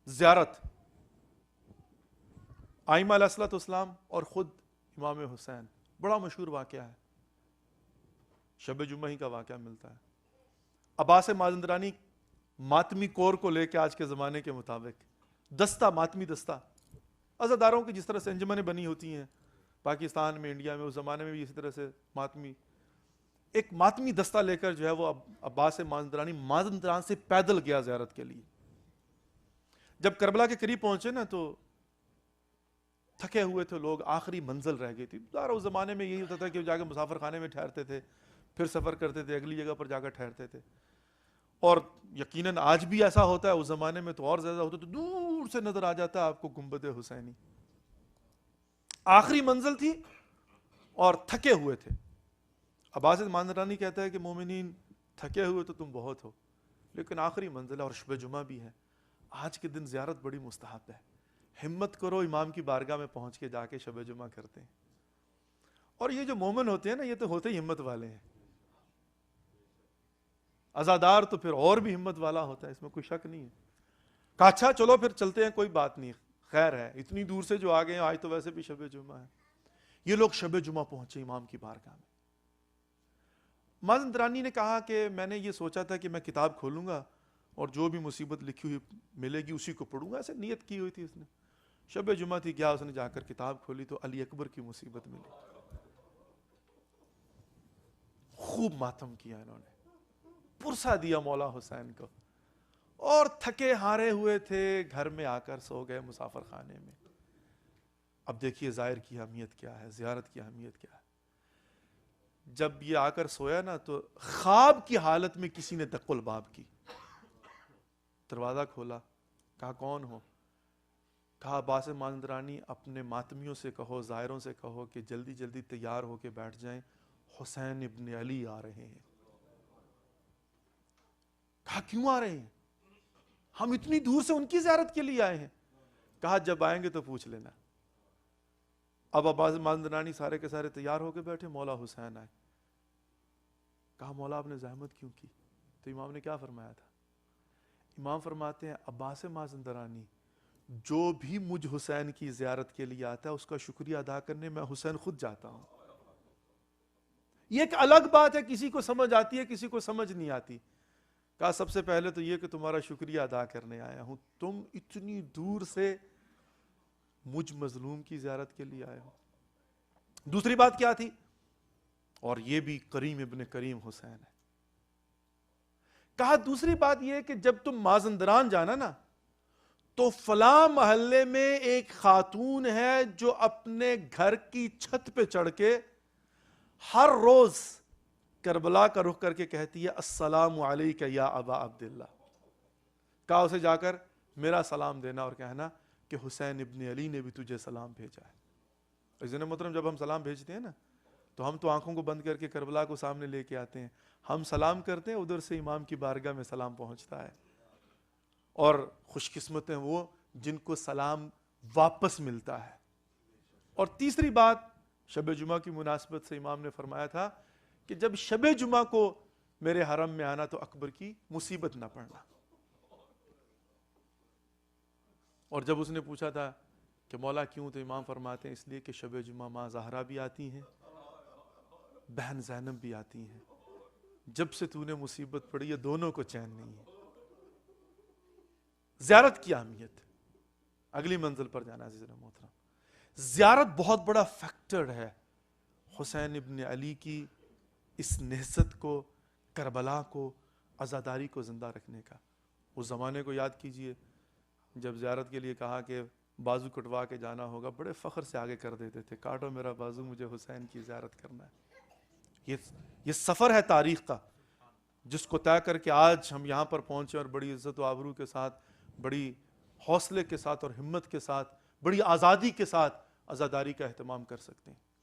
ज़ियारत आइमा अलैहिस्सलाम और ख़ुद इमाम हुसैन, बड़ा मशहूर वाक़या है, शब जुम्मा ही का वाक़या मिलता है। अब्बास माज़ंदरानी मातमी कोर को लेकर आज के ज़माने के मुताबिक दस्ता, मातमी दस्ता, अज़ादारों की जिस तरह से अंजुमनें बनी होती हैं पाकिस्तान में, इंडिया में, उस ज़माने में भी इसी तरह से एक मातमी दस्ता लेकर जो है वो अब्बास माज़ंदरानी माज़ंदरान से पैदल गया ज़ियारत के लिए। जब करबला के करीब पहुंचे ना तो थके हुए थे लोग, आखिरी मंजिल रह गई थी। उस ज़माने में यही होता था कि जाकर मुसाफिर खाने में ठहरते थे, फिर सफ़र करते थे, अगली जगह पर जाकर ठहरते थे। और यकीनन आज भी ऐसा होता है, उस ज़माने में तो और ज़्यादा होता, तो दूर से नज़र आ जाता है आपको गुंबद हुसैनी। आखिरी मंजिल थी और थके हुए थे। अब्बास माज़ंदरानी कहता है कि मोमिनीन थके हुए तो तुम बहुत हो, लेकिन आखिरी मंजिल है और शब जुमा भी है, आज के दिन ज़ियारत बड़ी मुस्तहब है, हिम्मत करो इमाम की बारगाह में पहुंच के जाके शब जुमा करते हैं। और ये जो मोमिन होते हैं ना, ये तो होते ही हिम्मत वाले हैं। अज़ादार तो फिर और भी हिम्मत वाला होता है, इसमें कोई शक नहीं है। कहा अच्छा चलो फिर चलते हैं, कोई बात नहीं, खैर है, इतनी दूर से जो आ गए हैं, आज तो वैसे भी शब जुमा है। ये लोग शब जुमा पहुंचे इमाम की बारगाह में। माज़ंदरानी ने कहा कि मैंने ये सोचा था कि मैं किताब खोलूंगा और जो भी मुसीबत लिखी हुई मिलेगी उसी को पढ़ूंगा, ऐसे नियत की हुई थी उसने। शब जुमा थी, क्या उसने जाकर किताब खोली तो अली अकबर की मुसीबत मिली। खूब मातम किया इन्होंने, पुरसा दिया मौला हुसैन को, और थके हारे हुए थे, घर में आकर सो गए मुसाफिर खाने में। अब देखिए ज़ाहिर की अहमियत क्या है, ज़ियारत की अहमियत क्या है। जब ये आकर सोया ना तो ख्वाब की हालत में किसी ने दक्कुल बाब की, दरवाज़ा खोला, कहा कौन हो? कहा अब्बास माज़ंदरानी, अपने मातमियों से कहो, ज़ाहिरों से कहो कि जल्दी जल्दी तैयार होके बैठ जाएं, हुसैन इब्न अली आ रहे हैं। कहा क्यों आ रहे हैं? हम इतनी दूर से उनकी ज़ियारत के लिए आए हैं। कहा जब आएंगे तो पूछ लेना। अब अब्बास माज़ंदरानी सारे के सारे तैयार होके बैठे, मौला हुसैन आए। कहा मौला आपने ज़हमत क्यों की? तो इमाम ने क्या फरमाया था? इमाम फरमाते हैं अब्बास माज़ंदरानी, जो भी मुझ हुसैन की ज़ियारत के लिए आता है उसका शुक्रिया अदा करने मैं हुसैन खुद जाता हूं। यह एक अलग बात है, किसी को समझ आती है, किसी को समझ नहीं आती। कहा सबसे पहले तो यह कि तुम्हारा शुक्रिया अदा करने आया हूं, तुम इतनी दूर से मुझ मजलूम की ज़ियारत के लिए आए हो। दूसरी बात क्या थी? और यह भी करीम इब्न करीम हुसैन है। कहा दूसरी बात यह कि जब तुम माज़ंदरान जाना ना तो फला महल्ले में एक खातून है जो अपने घर की छत पे चढ़ के हर रोज करबला का रुख करके कहती है अस्सलामु अलैका या अबा अब्दुल्लाह। कहा उसे जाकर मेरा सलाम देना और कहना कि हुसैन इब्न अली ने भी तुझे सलाम भेजा है। इज़्ज़त मोहतरम, जब हम सलाम भेजते हैं ना तो हम तो आंखों को बंद करके करबला को सामने लेके आते हैं, हम सलाम करते हैं, उधर से इमाम की बारगाह में सलाम पहुंचता है। और खुशकिस्मत हैं वो जिनको सलाम वापस मिलता है। और तीसरी बात, शब जुमा की मुनासबत से इमाम ने फरमाया था कि जब शब जुमा को मेरे हरम में आना तो अकबर की मुसीबत ना पड़ना। और जब उसने पूछा था कि मौला क्यों, तो इमाम फरमाते हैं इसलिए कि शब जुमा माँ ज़हरा भी आती हैं, बहन ज़ैनब भी आती हैं, जब से तूने मुसीबत पड़ी है दोनों को चैन नहीं है। ज़ियारत की अहमियत, अगली मंजिल पर जाना है मोहतरम। ज़ियारत बहुत बड़ा फैक्टर है हुसैन इब्न अली की इस नेहसत को, करबला को, आज़ादारी को ज़िंदा रखने का। उस ज़माने को याद कीजिए, जब ज़ियारत के लिए कहा कि बाजू कटवा के जाना होगा, बड़े फ़ख्र से आगे कर देते थे, काटो मेरा बाजू, मुझे हुसैन की ज़ियारत करना है। ये सफ़र है तारीख़ का, जिसको तय करके आज हम यहाँ पर पहुँचे और बड़ी इज़्ज़त व आबरू के साथ, बड़ी हौसले के साथ और हिम्मत के साथ, बड़ी आज़ादी के साथ आज़ादारी का एहतमाम कर सकते हैं।